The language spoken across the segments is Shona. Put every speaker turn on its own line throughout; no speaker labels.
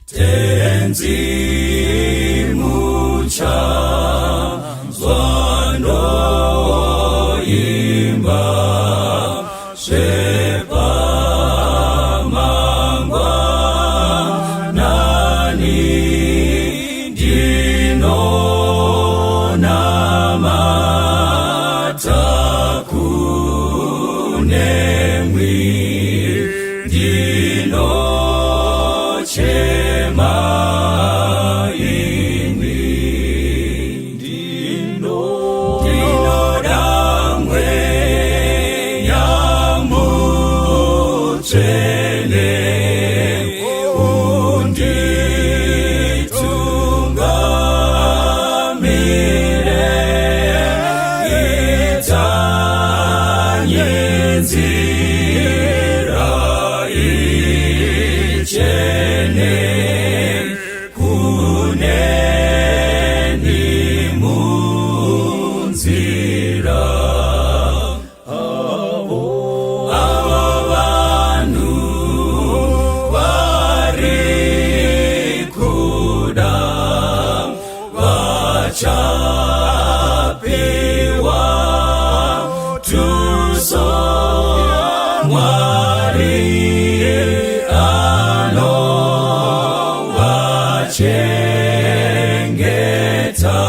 tenzi mucha zwano imba shepa mangwa nani dino namata kunemwi dino chema ini dino damwe yamuchele unditungamire itanyenzira ichene kuneni munzira avo vanhu vari kuda vachapiwa tuso Mwari anowachengeta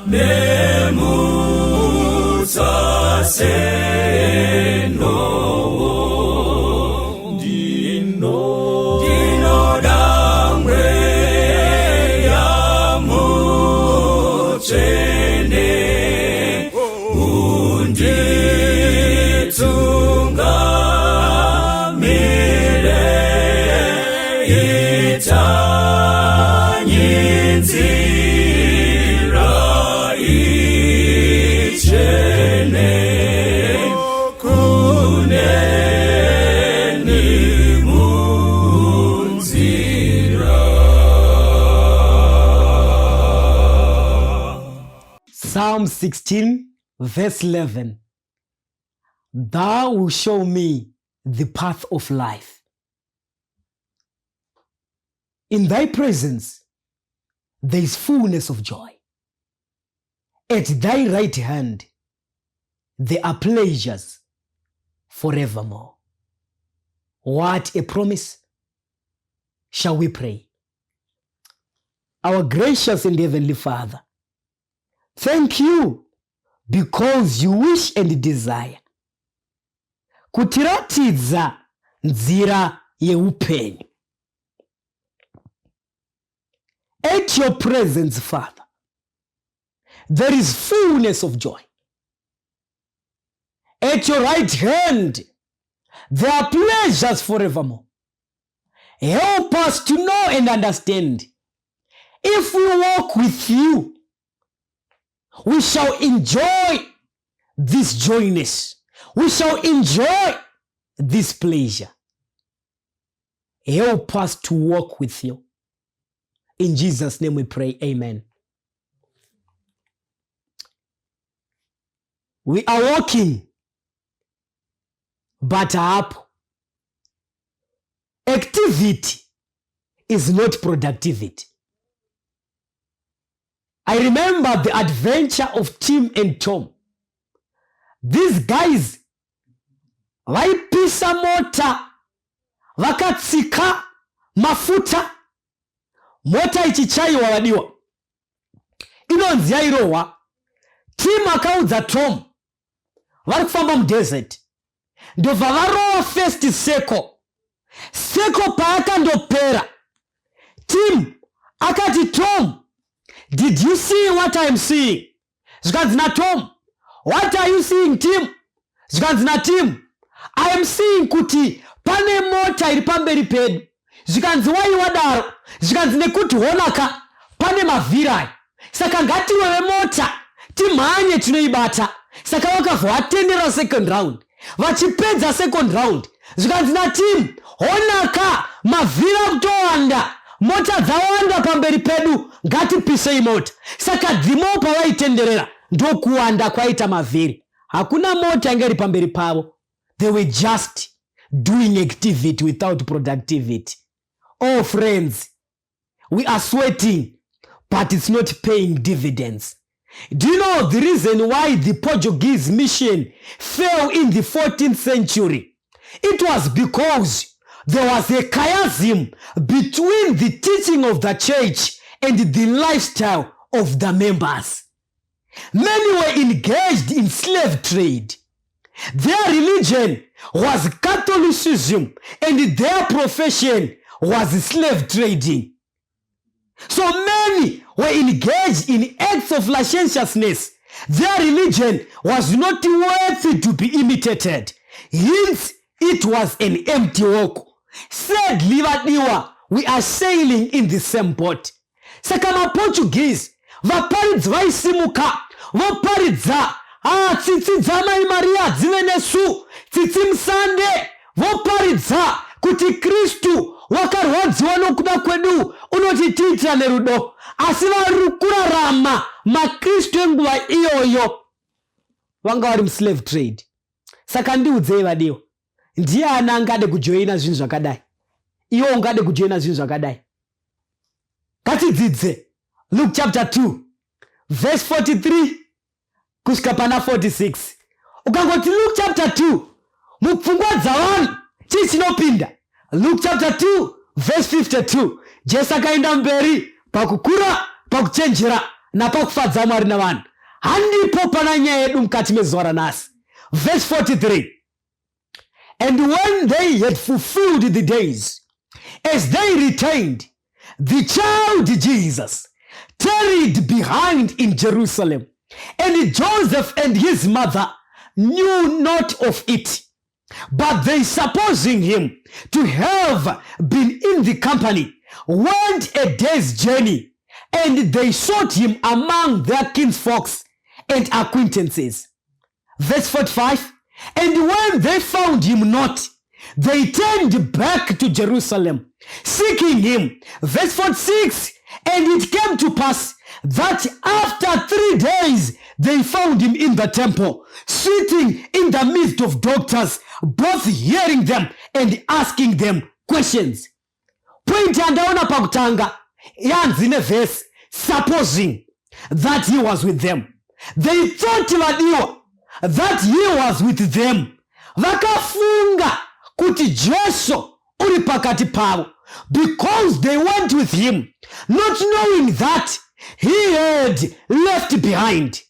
nemutsasenowo dino damwe yamuchene unditungamire itanyenzira ichene kuneni munzira.
Psalm 16 verse 11. Thou will show me the path of life. In thy presence there is fullness of joy. At thy right hand there are pleasures forevermore. What a promise. Shall we pray? Our gracious and heavenly Father, thank you because you wish and desire kutiratidza nzira yeupenyu. At your presence, Father, there is fullness of joy. At your right hand, there are pleasures forevermore. Help us to know and understand. If we walk with you, we shall enjoy this joyness. We shall enjoy this pleasure. Help us to walk with you. In Jesus' name we pray, amen. We are walking, but up. Activity is not productivity. I remember the adventure of Tim and Tom. These guys vaipisa mota, vakatsika mafuta, mota ichichaiwa wadiwa. Inonzi yairowa, Tim akaudza Tom, vari kufamba mudesert. Ndo vavarowa first seko. Seko paakandopera, Tim akati Tom, did you see what I am seeing? Zvikanzi naTom, what are you seeing, Tim? Zvikanzi naTim, I am seeing kuti pane mota iri pamberi pedu. Zvikanzi wai wadaro? Zvikanzi nekuti honaka pane mavhiri aya. Saka ngatiwewe mota timhanye tinoibata. Saka vakabva vatendera second round. Vachipedza second round, zvikanzi naTim, honaka mavhiri akutowanda, mota dzawanda pamberi pedu, ngatipisei mota. Saka dzimo pavaitenderera ndokuwanda kwaita mavhiri. Hakuna mota ingeri pamberi pavo. They were just doing activity without productivity. Oh friends, we are sweating, but it's not paying dividends. Do you know the reason why the Portuguese mission fell in the 14th century? It was because there was a chiasm between the teaching of the church and the lifestyle of the members. Many were engaged in slave trade. Their religion was Catholicism and their profession was slave trading. So many were engaged in acts of licentiousness. Their religion was not worthy to be imitated. Hence, it was an empty walk. Said Livadiwa, we are sailing in the same boat. Saka maPortuguese vaparidza vaisimuka voparidza tsitsi dzamai Maria dzive nesu tsitsi musande voparidza kuti Kristu wakarwadziwa nokuda kwedu unotitiitira nerudo. Asi vari kurarama maKristu enguva iyoyo vanga vari muslave trade. Saka ndiudzei vadiwa, ndiani angade kujoina zvinhu zvakadai? Iwo ungade kujoina zvinhu zvakadai? Ngatidzidze Luke chapter 2 verse 43 kusvika pana 46. Ukangoti Luke chapter 2 mupfungwa dzavanhu chii chinopinda? Luke chapter 2 verse 52. Jesu akaenda mberi pakukura, pakuchenjera napakufadza Mwari navanhu. Handipo pana nyaya yedu mukati mezuva ranhasi. Verse 43. And when they had fulfilled the days, as they returned, the child Jesus tarried behind in Jerusalem, and Joseph and his mother knew not of it. But they, supposing him to have been in the company, went a day's journey, and they sought him among their kinsfolks and acquaintances. Verse 45. And when they found him not, they turned back to Jerusalem, seeking him. Verse 46. And it came to pass that after 3 days they found him in the temple, sitting in the midst of doctors, both hearing them and asking them questions. Point andaona pakutanga yanzi neverse, supposing that he was with them. They thought vadiwa that he was with them. Vakafunga kuti Jesu uri pakati pavo, because they went with him, not knowing that he had left behind.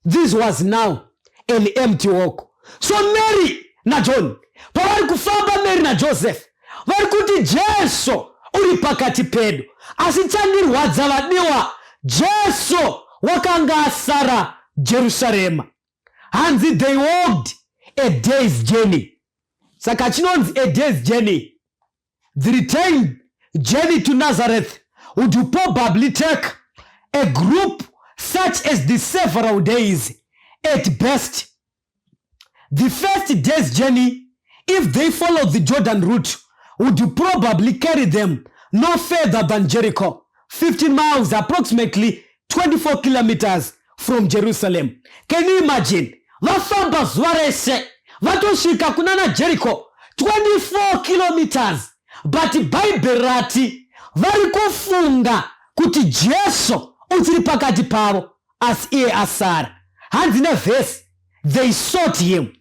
This was now an empty walk. So Mary na John pavari kufamba, Mary na Joseph vari kuti Jesu uri pakati pedu, asi chandirwadza vadiwa, Jesu wakanga asara Jerusalem. Hanzi they walked a day's journey. Saka chinonzi a day's journey. The return journey to Nazareth would probably take a group such as the several days at best. The first day's journey, if they followed the Jordan route, would probably carry them no further than Jericho, 15 miles, approximately 24 kilometers from Jerusalem. Can you imagine? Vafamba zuva rese vatosvika kunana Jericho, 24 kilometers. But Bible rati vari kufunga kuti Jesu uchiri pakati pavo asi iye asara. Hanzi nevhesi, they sought him.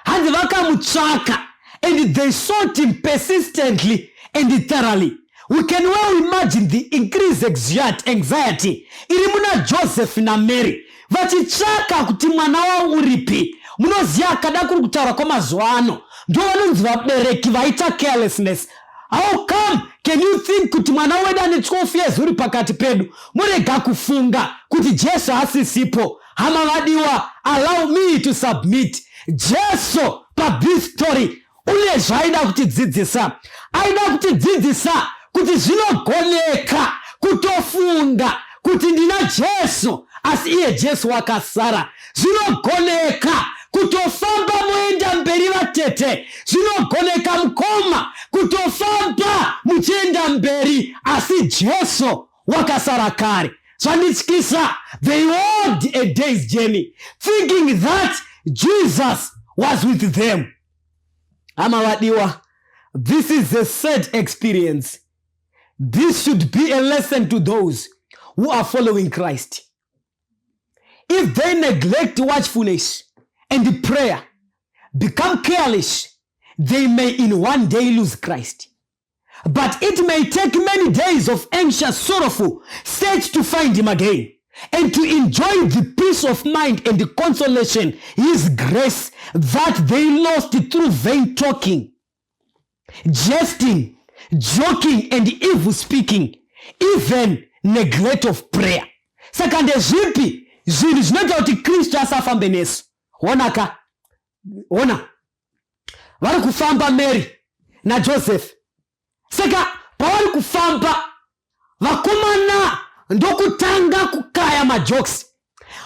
Hanzi vakamutsvaka, and they sought him persistently and thoroughly. We can well imagine the increased anxiety iri muna Joseph na Mary vachitsvaka kuti mwana wavo uripi. Munoziva kada kuri kutaura kwamazuva ano ndo vanonzi vabereki vaita carelessness. How come can you think kuti mwana wedu ane 12 years uri pakati pedu? Murega kufunga kuti Jesu asisipo. Hama vadiwa, allow me to submit. Jesu pa this story une zvaida kutidzidzisa. Aida kutidzidzisa kuti zvinogoneka kutofunga kuti ndina Jesu asi iye Jesu wakasara. Zvinogoneka kutofamba muenda mberi vatete. Zvinogoneka mukoma kutofamba muchienda mberi asi Jesu wakasara kare. Zvandityisa, they walked a day's journey thinking that Jesus was with them. Amawadiwa, this is a sad experience This should be a lesson to those who are following Christ. If they neglect watchfulness and prayer, become careless, they may in one day lose Christ. But it may take many days of anxious, sorrowful search to find him again, and to enjoy the peace of mind and the consolation, his grace, that they lost through vain talking, jesting, joking, and evil speaking, even neglect of prayer. Saka ndezvipi zvinhu zvinoita kuti Kristu asafambe nesu? Ona vari kufamba Mary na Joseph. Saka pavari kufamba, vakomana ndokutanga kukaya majokes,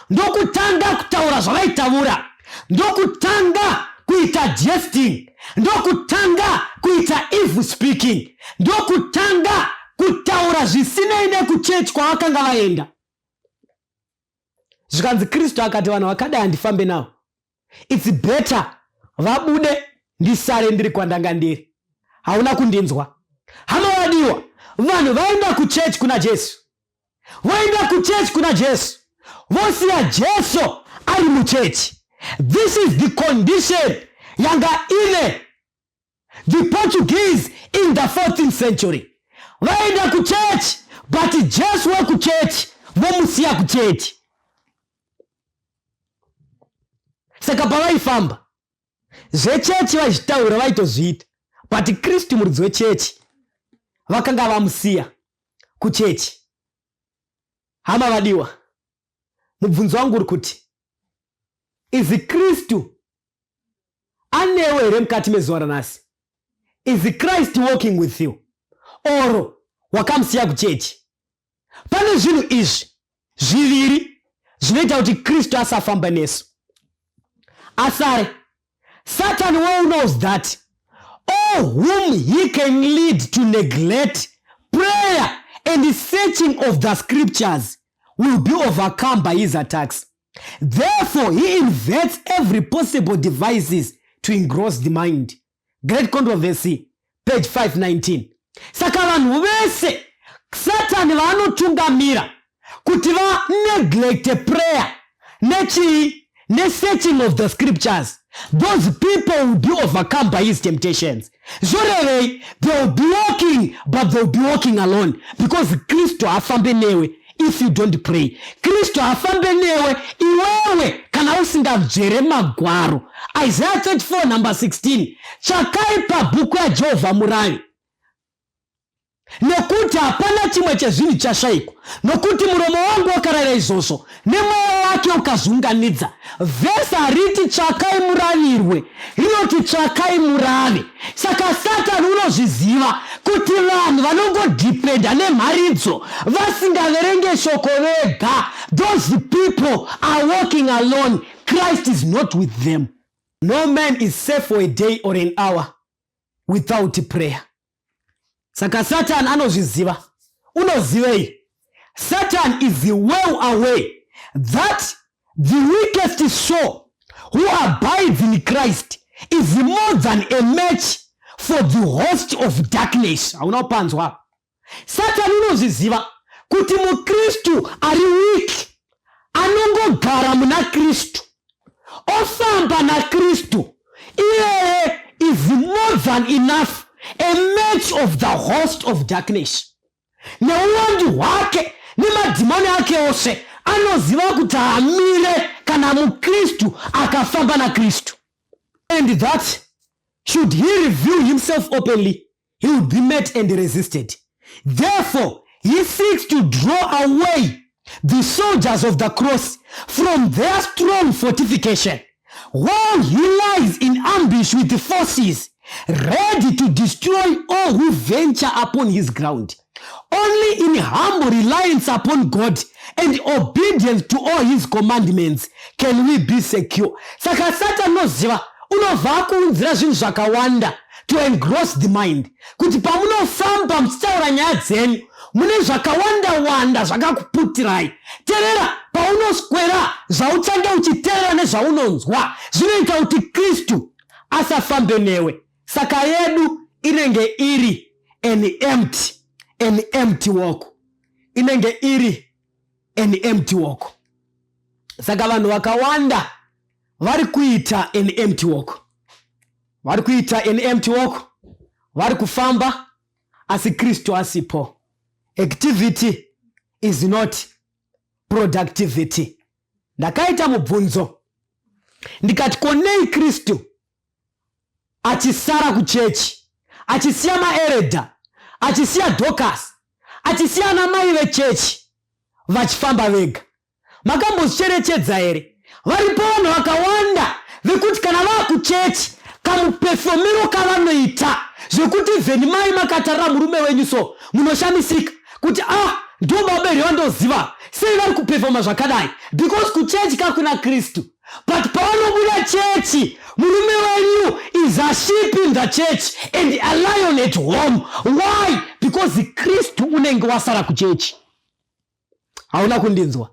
ndokutanga kutaura zvavaitaura, ndokutanga kuita jesting, ndokutanga kuita evil speaking, ndokutanga kutaura zvisinei nekuchechi kwavakanga vaenda. Zvikanzi Kristu akati vanhu vakadai handifambe navo, it's better vabude ndisare ndiri kwandanga ndiri. Hauna kundinzwa? Hama wadiwa, vanhu vaenda kuchechi kuna Jesu, vaenda kuchechi kuna Jesu, vosiya Jesu ari muchechi. This is the condition yanga ine the Portuguese in the 14th century. Vaenda kuchechi, but Jesu wa kuchechi vomusiya kuchechi. Saka pavaifamba zvechechi vachitaura vaitozviita, but Kristu muridzi wechechi vakanga vamusiya kuchechi. Hama vadiwa, mubvunzo wangu uri kuti izi Kristu anewe here mukati mezuva ranhasi? Is Christ walking with you? Oro wakamusiya kuchechi? Pane zvinhu izvi zviviri zvinoita kuti Kristu asafamba nesu. Asare, Satan well knows that all whom he can lead to neglect prayer and the searching of the scriptures will be overcome by his attacks. Therefore, he invents every possible devices to engross the mind. Great Controversy, page 519. Saka vanhu vese Satan vanotungamira kuti va neglect prayer ne searching of the scriptures. Those people will be overcome by his temptations. Zorevei, they will be walking, but they will be walking alone, because Kristo afambe newe if you don't pray. Kristo afambe newe iwewe kana usingabvere magwaro. Isaiah 34 number 16. Chakai pabhuku ya Jehovha muravi, nekuti hapana chimwe chezvinhu chashayikwa, nokuti muromo wangu wakarayira izvozvo, nemwoyo wake ukazviunganidza. Vhesi hariti tsvakai muravirwe, rinoti tsvakai murave. Saka Satani unozviziva kuti vanhu vanongodhipenda nemharidzo vasingaverenge shoko vega, those people are walking alone. Christ is not with them. No man is safe for a day or an hour without prayer. Saka Satan anozviziva. Unozivei? Satan is well aware that the weakest soul who abides in Christ is more than a match for the host of darkness. Unapanzwa? Satan unozviziva kuti mukristu ari weak, anongogara muna Kristu, ofamba na Kristu, iye is more than enough, a match of the host of darkness. Neuwandu hwake nemadhimoni ake ose anoziva kuti hamire kana mukristu akafamba na Kristu. And that should he reveal himself openly, he will be met and resisted. Therefore, he seeks to draw away the soldiers of the cross from their strong fortification, while he lies in ambush with the forces, ready to destroy all who venture upon his ground. Only in humble reliance upon God and obedience to all his commandments can we be secure. Saka Satan noziva unobva kuunzira zvinhu zvakawanda to engross the mind, kuti pamunofamba muchitaura nyaya dzenyu mune zvakawanda zvakakuputirai. Terera paunoswera zvauchange uchiterera nezvaunonzwa zvinoita kuti Kristu asafambe newe. Saka yedu inenge iri an empty an empty walk. Inenge iri an empty walk. Saka vanhu vakawanda vari kuita an empty walk. Vari kuita an empty walk. Vari kufamba asi Kristu asipo. Activity is not productivity. Ndakaita mubvunzo. Ndikati konei Kristu achisara kuchechi, achisiya maereda, achisiya Dorcas, achisiya anamai vechechi vachifamba vega. Makambozvicherechedza here? Varipo vanhu vakawanda vekuti kana vava kuchechi kamupefomero kavanoita zvekuti vheni mai makatarira murume wenyu so munoshamisika kuti ndo baberi vandoziva sei vari kupefoma zvakadai, because kuchechi kakuna Kristu. But pavanobuda chechi murume wenyu is a sheep in the church and a lion at home. Why? Because Kristu unenge wasara kuchechi. Hauna kundinzwa?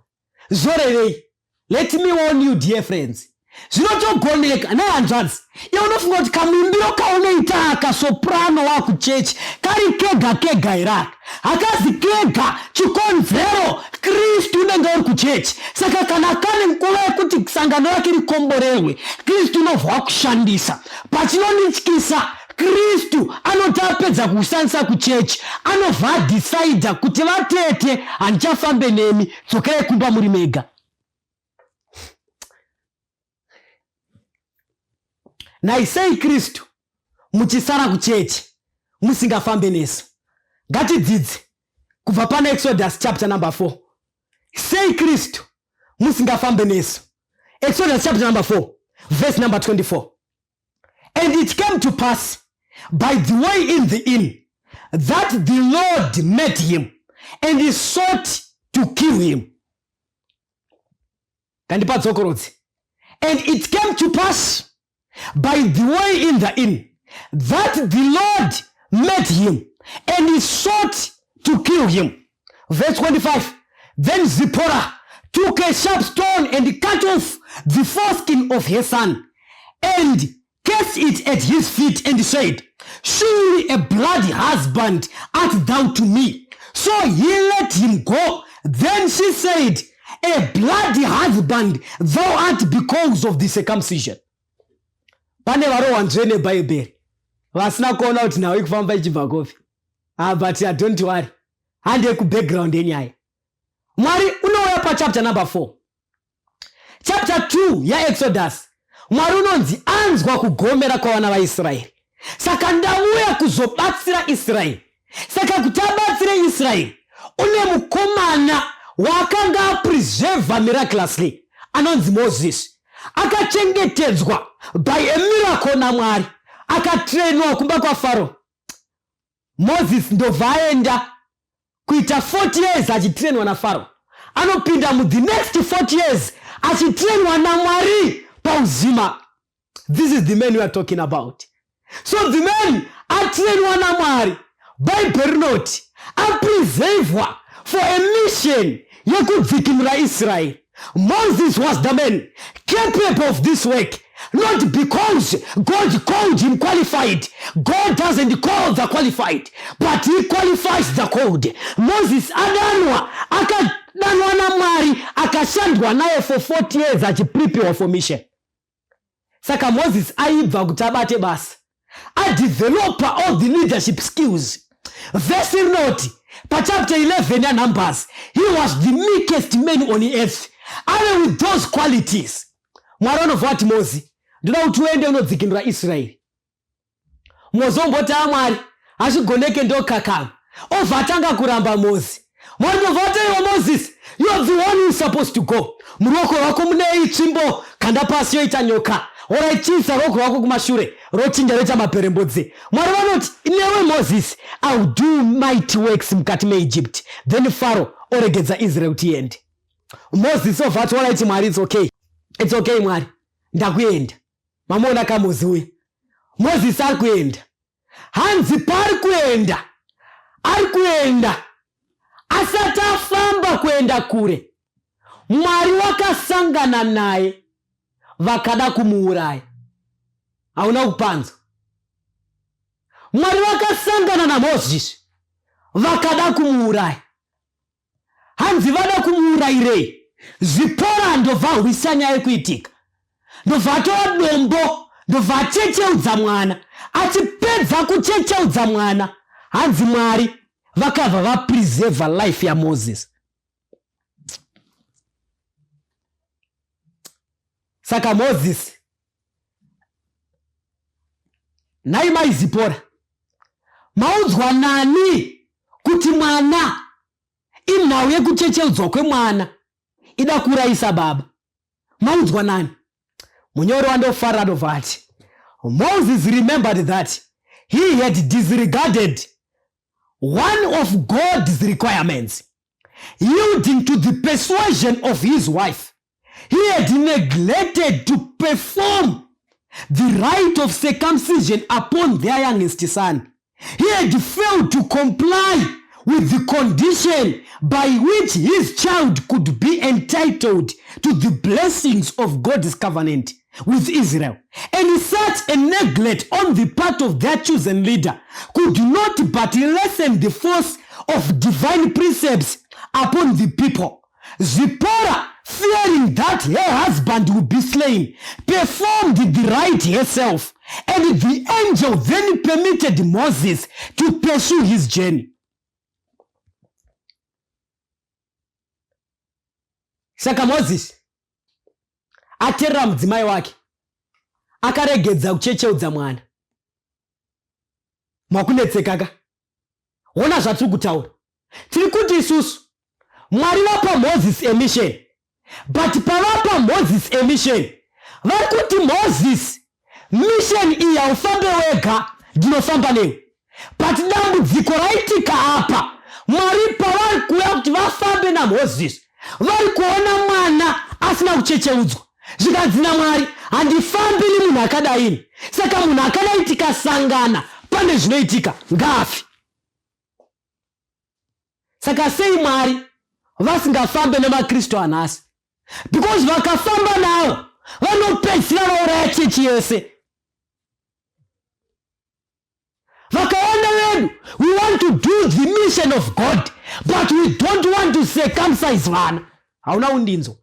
Zorerei. Let me warn you, dear friends. Zvinotogoneka nehanzvadzi. Iwe unofunga kuti kamuimbiro kaunoita kasoprano wakuchechi kari kega kega iraka. Hakazi kega chikonzero Kristu unenge uri kuchechi. Saka kana kane nguva yekuti sangano rake rikomborerwe, Kristu unovhwa kushandisa. Pachinonityisa, Kristu anotapedza kushandisa kuchechi, anobva decide kuti vatete handichafambe nemi, dzokerai kumba muri mega. Naisei Kristu muchisara kuchechi musingafambe nesu. Ngatidzidze kubva pana Exodus chapter number 4. Sei Kristu musingafambe nesu. Exodus chapter number 4 verse number 24. And it came to pass by the way in the inn that the Lord met him and he sought to kill him. And it came to pass by the way in the inn that the Lord met him and he sought to kill him. Verse 25. Then Zipporah took a sharp stone and cut off the foreskin of her son and cast it at his feet and said, surely a bloody husband art thou to me. So he let him go. Then she said, a bloody husband thou art because of the circumcision. Pane varowanzvene Bible vasina kuona kuti nawo ikufamba ichibva kofi. But don't worry, hande kubackground yenyaya. Mwari unouya pachapter number 4. Chapter 2 yaExodus, Mwari unonzi anzwa kugomera kwavana vaIsraeri. Saka ndauya kuzobatsira Israeri. Saka kuti abatsire Israeri, une mukomana wakanga apreserva miraculously, anonzi Moses. Akachengetedzwa by a miracle naMwari, akatrainwa kumba kwa Pharaoh. Moses ndo vaenda kuita 40 years achitrainwa na Pharaoh. Anopinda mu the next 40 years achitrainwa na Mwari pauzima. This is the man we are talking about. So the man atrainwa na Mwari by Bernot, apreservwa for a mission yekudzikimira Israel. Moses was the man capable of this work, not because God called him qualified. God doesn't call the qualified, but he qualifies the called. Moses adanwa na Mwari akashandwa naye for 40 years achiprepare for mission. Saka Moses aibva kuti abate basa, adevelopa all the leadership skills. Verse note pa chapter 11 ya Numbers, he was the meekest man on earth. Ave with those qualities. Mwari anovati Moses, ndoda kuti uende unodzikinura Israeli. Mozisi omboti Mwari achigoneke ndokakama ovatanga kuramba Moses. Mwari ndovati iwe Moses, you are the one who is supposed to go. Muruoko rwako mune itsvimbo kanda pasi yoita nyoka. Oraichisa ruoko rwako kumashure rochinja roita maperembodzi. Mwari vanoti newe Moses, I will do mighty works mukati meEgypt. Then Pharaoh oregedza Israel kuti iende. Moses ovati oraiti Mwari, it's okay. It's okay Mwari, ndakuenda. Mamona kaMozisi uya. Moses ari kuenda. Hanzi pari kuenda. Ari kuenda. Asati afamba kuenda kure, Mwari wakasangana naye vakada kumuuraya. Hauna kupanzwa. Mwari wakasangana na Moses vakada kumuuraya. Hanzi vada kumuurayirei, Zipora ndobvarwisa nyaya yekuitika. Ndobvatora dombo, ndobvachecheudza mwana. Achipedza kuchecheudza mwana, hanzi Mwari vakabva vapreserva life yaMoses. Saka Moses, nai mai Zipora, maudzwa nani kuti mwana inhau yekuchecheudzwa kwemwana ida kuraisa baba? Maudzwa nani? Munyori wandofara ndovati, Moses remembered that he had disregarded one of God's requirements, yielding to the persuasion of his wife. He had neglected to perform the rite of circumcision upon their youngest son. He had failed to comply with the condition by which his child could be entitled to the blessings of God's covenant with Israel. And such a neglect on the part of their chosen leader could not but lessen the force of divine precepts upon the people. Zipporah, fearing that her husband would be slain, performed the rite herself, and the angel then permitted Moses to pursue his journey. Saka Moses aterera mudzimai wake, akaregedza kuchecheudza mwana. Makunetsekaka, ona zvatiri kutaura. Tiri kuti isusu Mwari vapa Moses a mission, but pavapa Moses a mission, vari kuti Moses mission iyi haufambe wega, ndinofamba newe. But dambudziko raitika apa, Mwari pavari kuuya kuti vafambe naMoses, vari kuona mwana asina kuchecheudzwa. Zvikanzi naMwari, handifambi nemunhu akadai. Saka munhu akadai tikasangana, pane zvinoitika, ngaafi. Saka sei Mwari vasingafambe nemaKristu anhasi? Because vakafamba navo vanopedzisira vauraya chechi yese. Vakaona vedu, we want to do the mission of God, but we don't want to circumcise vana. Hauna undinzo.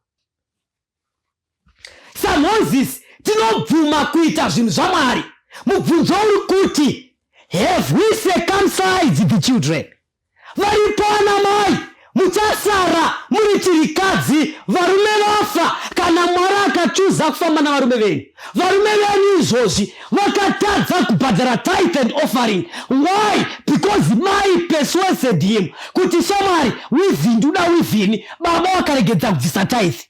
Sa Moses tinobvuma kuita zvinhu zvaMwari. Mubvunzo uri kuti, have we circumcised the children? Varipo ana mai, muchasara muri chirikadzi, varume vafa kana Mwari akachuza kufamba navarume venyu. Varume venyu izvozvi vakatadza kubhadhara tithe and offering. Why? Because mai persuaded him kuti shamwari wivhini ndoda wivhini, baba vakaregedza kubvisa tithe.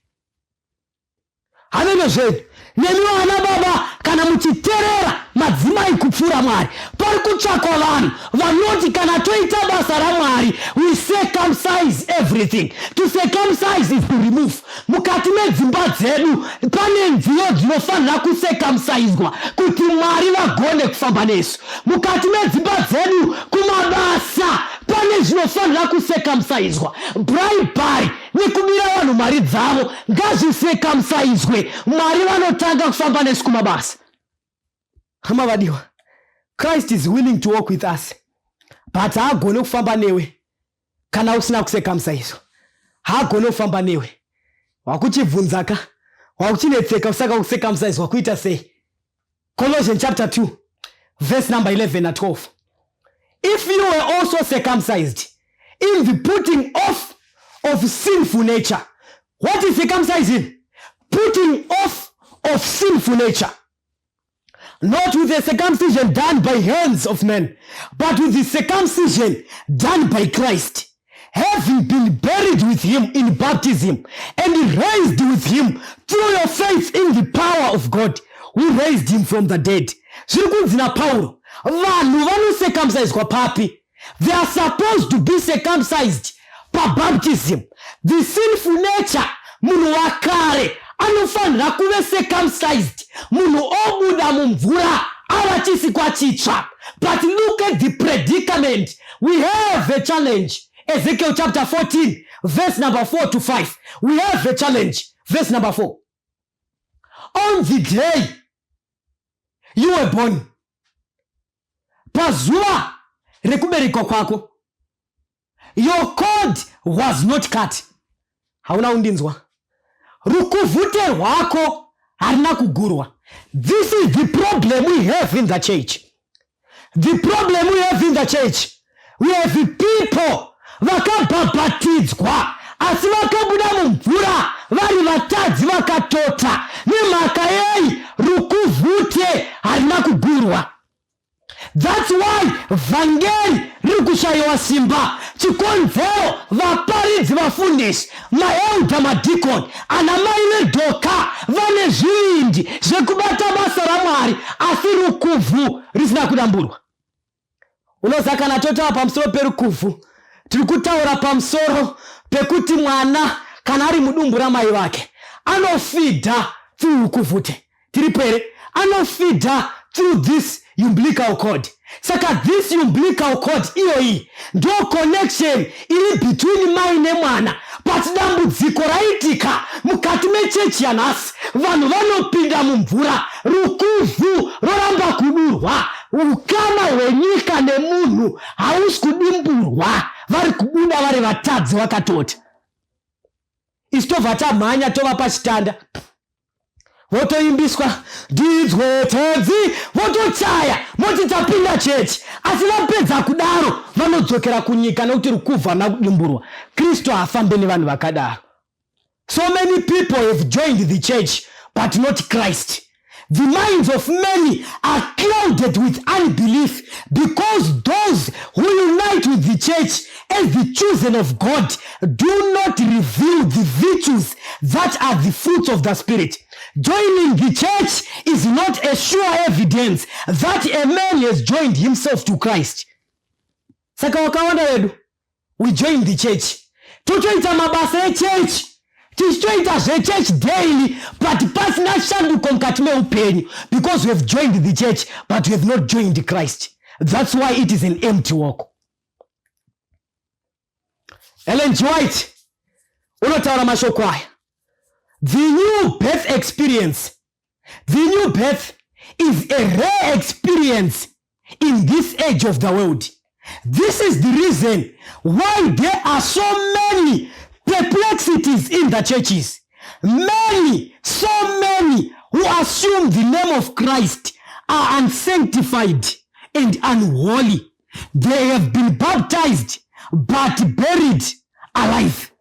Haneno zvedu, nemi vana baba kana muchiterera madzimai kupfuura Mwari, pari kutsvakwa vanhu vanoti kana toita basa raMwari, we circumcise everything. To circumcise is to remove. Mukati medzimba dzedu pane nziyo dzinofanira kucircumciswa kuti Mwari vagone kufamba nesu. Mukati medzimba dzedu kumabasa pane zvinofanira kucircumciswa. Bribery nekubira vanhu mari dzavo ngazvicircumciswe. Mwari vanotanga kufamba nesu kumabasa. Hama vadiwa, Christ is willing to walk with us, but haagone kufamba newe kana usina kucircumciswa. Haagone kufamba newe. Wakuchibvunzaka, wakuchinetseka usaka kucircumciswa kuita sei? Colossians chapter 2, verse number 11 and 12. If you were also circumcised in the putting off of sinful nature. What is circumcising? Putting off of sinful nature. Not with the circumcision done by hands of men, but with the circumcision done by Christ, having been buried with him in baptism and raised with him through your faith in the power of God who raised him from the dead. Zvikunzina Paulo, vanhu vanocircumciswa papi? They are supposed to be circumcised by baptism. The sinful nature, munhu wakare anofanira kuve circumcised. Munhu obuda mumvura avachisikwa chitsva. But look at the predicament. We have a challenge. Ezekiel chapter 14, verse number 4 to 5. We have a challenge. Verse number 4. On the day you were born, pazuva rekuberekwa kwako, your cord was not cut. Hauna undinzwa. Rukuvute rwako harina kugurwa. This is the problem we have in the church. The problem we have in the church. We have people vakabhabhatidzwa asi vakabuda mumvura vari vatadzi vakatota nemhaka yei rukuvute harina kugurwa. That's why vhangeri riri kushayiwa simba. Chikonzero vaparidzi vafundisi maelda madhikoni anamai nedhoka vane zvivindi zvekubata basa raMwari asi rukuvhu risina kudamburwa. Unoziva kana totaura pamusoro perukuvhu tiri kutaura pamusoro pekuti mwana kana ari mudumbu ramai vake anofidha through rukuvhute. Tiripo here? Anofidha through this umbilical cord. Saka this umbilical cord iyoyi ndo connection iri between mai nemwana. But dambudziko raitika mukati mechechi yanhasi vanhu vanopinda mumvura rukuvhu roramba kudurwa. Ukama hwenyika nemunhu hausi kudimburwa vari kubuda vari vatadzi vakatota. Isi tobva tamhanya tova pachitanda votoimbiswa ndidzwe tenzi votochaya moti tapinda chechi asi vapedza kudaro vanodzokera kunyika nekuti rukuvhu harina kudimburwa. Kristu haafambe nevanhu vakadaro. So many people have joined the church but not Christ. The minds of many are clouded with unbelief because those who unite with the church as the chosen of God do not reveal the virtues that are the fruits of the Spirit. Joining the church is not a sure evidence that a man has joined himself to Christ. Saka wakawanda wedu, we join the church. Totoita mabasa church. Tichitoita church daily but pasina shanduko mukati meupenyu because we have joined the church but we have not joined Christ. That's why it is an empty walk. Ellen G. White unotaura mashoko aya. The new birth experience. The new birth is a rare experience in this age of the world. This is the reason why there are so many perplexities in the churches. So many who assume the name of Christ are unsanctified and unholy. They have been baptized but buried alive.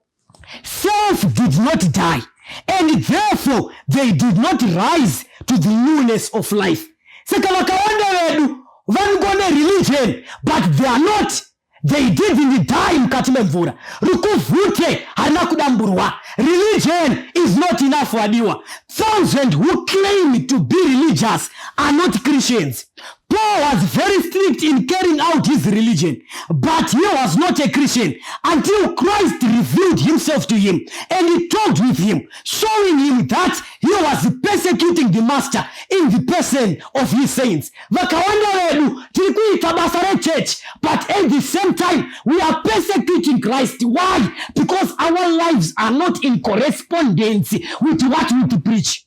Self did not die and therefore they did not rise to the newness of life. Saka wakawanda wedu vangone religion but they are not. They didn't die mukati memvura. Rukuvhute harina kudamburwa. Religion is not enough wadiwa. Thousands who claim to be religious are not Christians. Paul was very strict in carrying out his religion, but he was not a Christian until Christ revealed himself to him and he talked with him, showing him that he was persecuting the master in the person of his saints. Vakawanda wedu tilikuita basa church, but at the same time we are persecuting Christ. Why? Because our lives are not in correspondence with what we preach.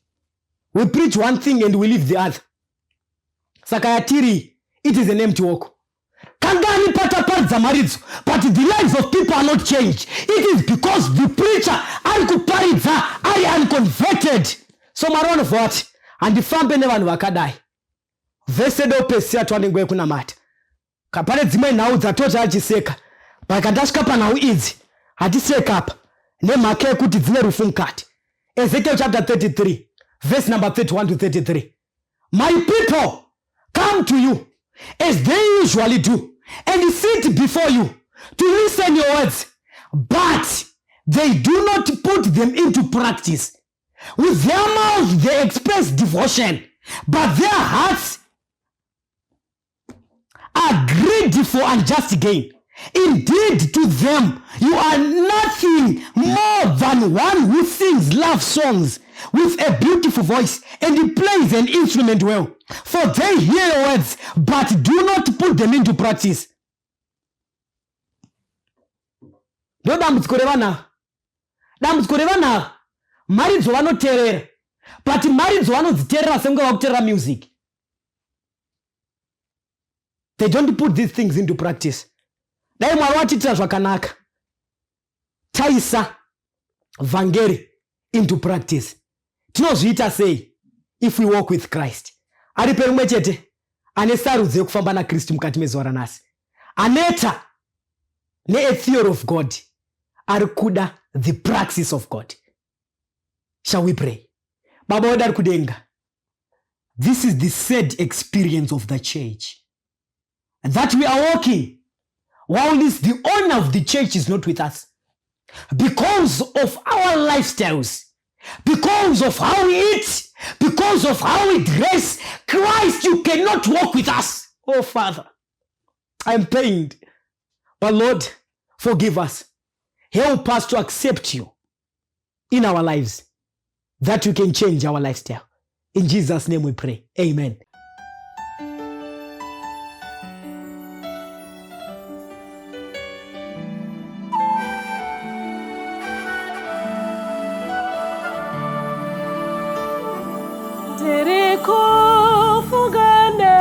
We preach one thing and we leave the other. Sakayatiri, it is an empty walk. Kangani pataparidza maridzo, but the lives of people are not changed. It is because the preacher arikuparidza ari unconverted. So marone of what? Handifambe nevanhu vakadai. Vese dopesira twaningwe kunamata. Kapane dzimwe nhau dzatota achiseka. Pakandasvika panhau idzi, hatiseka apa. Nemhaka yekuti dzine rufu mukati. Ezekiel chapter 33, verse number 31 to 33. My people come to you as they usually do and sit before you to listen your words, but they do not put them into practice. With their mouth they express devotion, but their hearts are greedy for unjust gain. Indeed, to them you are nothing more than one who sings love songs with a beautiful voice and he plays an instrument well. For they hear your words, but do not put them into practice. Ndo dambudziko revana maridzo vanoteerera, but maridzo vanodziteerera sekunge vakuteerera music. They don't put these things into practice. dai Mwari watitira zvakanaka taisa vhangeri into practice. Tinozviita sei if we walk with Christ? Ari perimwe chete ane sarudzo yekufamba naKristu mukati mezuva ranhasi, aneta a theory of God, ari kuda the praxis of God. Shall we pray? Baba wedu ari kudenga, this is the sad experience of the church, that we are walking while the owner of the church is not with us because of our lifestyles, because of how we eat, because of how we dress. Christ, you cannot walk with us. Oh Father, I'm pained, but Lord, forgive us. Help us to accept you in our lives, that you can change our lifestyle. In Jesus' name we pray. Amen.
Fugane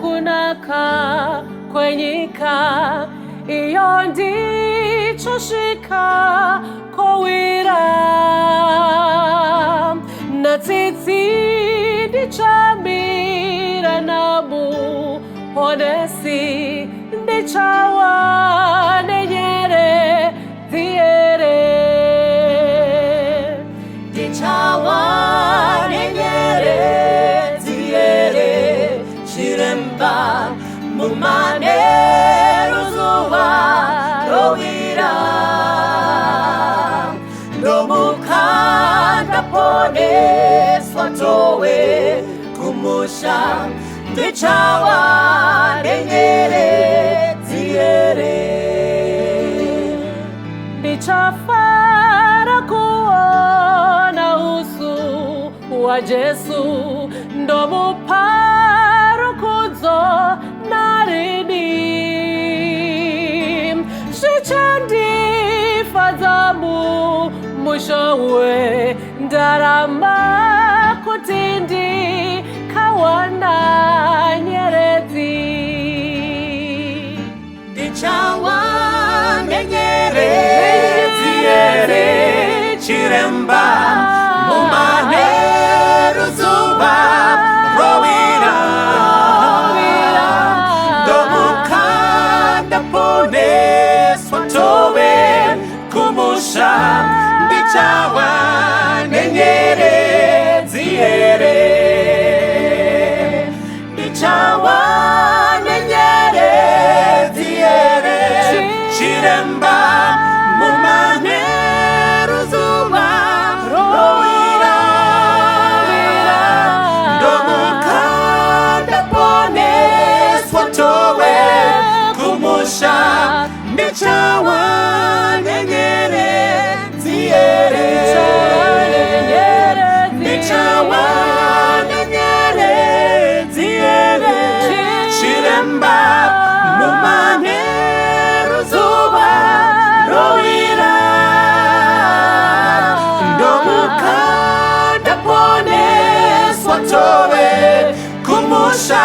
kunaka kwenyika iyo ndicho shika kowira na titi ndichamira nabu honesi ndichawa nenyere diere ndichawa nenyere Chiremba mumane ruzuwa rowira Nomukanda pone swatowe kumusha Ndichawa nenyere tiere Ndichafara kuona usu wa Jesu Ndomuparo kudzo narini Shichandi fadzamu mushowe Ndarama kutindi kawana nyerezi Ndichawa nenyerezi ere Chiremba mumane ruzuba rowira Domukanda pone swatowe kumusha Ndichawa nenyere ziere Ndichawa nenyere ziere Chiremba mumane ruzuba rowira Ndichawa nenyere tiere Ndichawa nenyere tiere Chiremba mumane ruzuba rowira Ndomukanda pone swatowe kumusha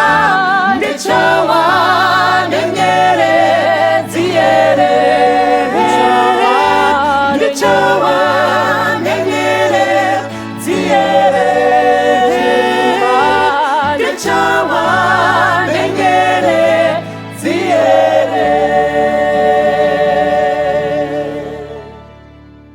Ndichawa nenyere Ndichawa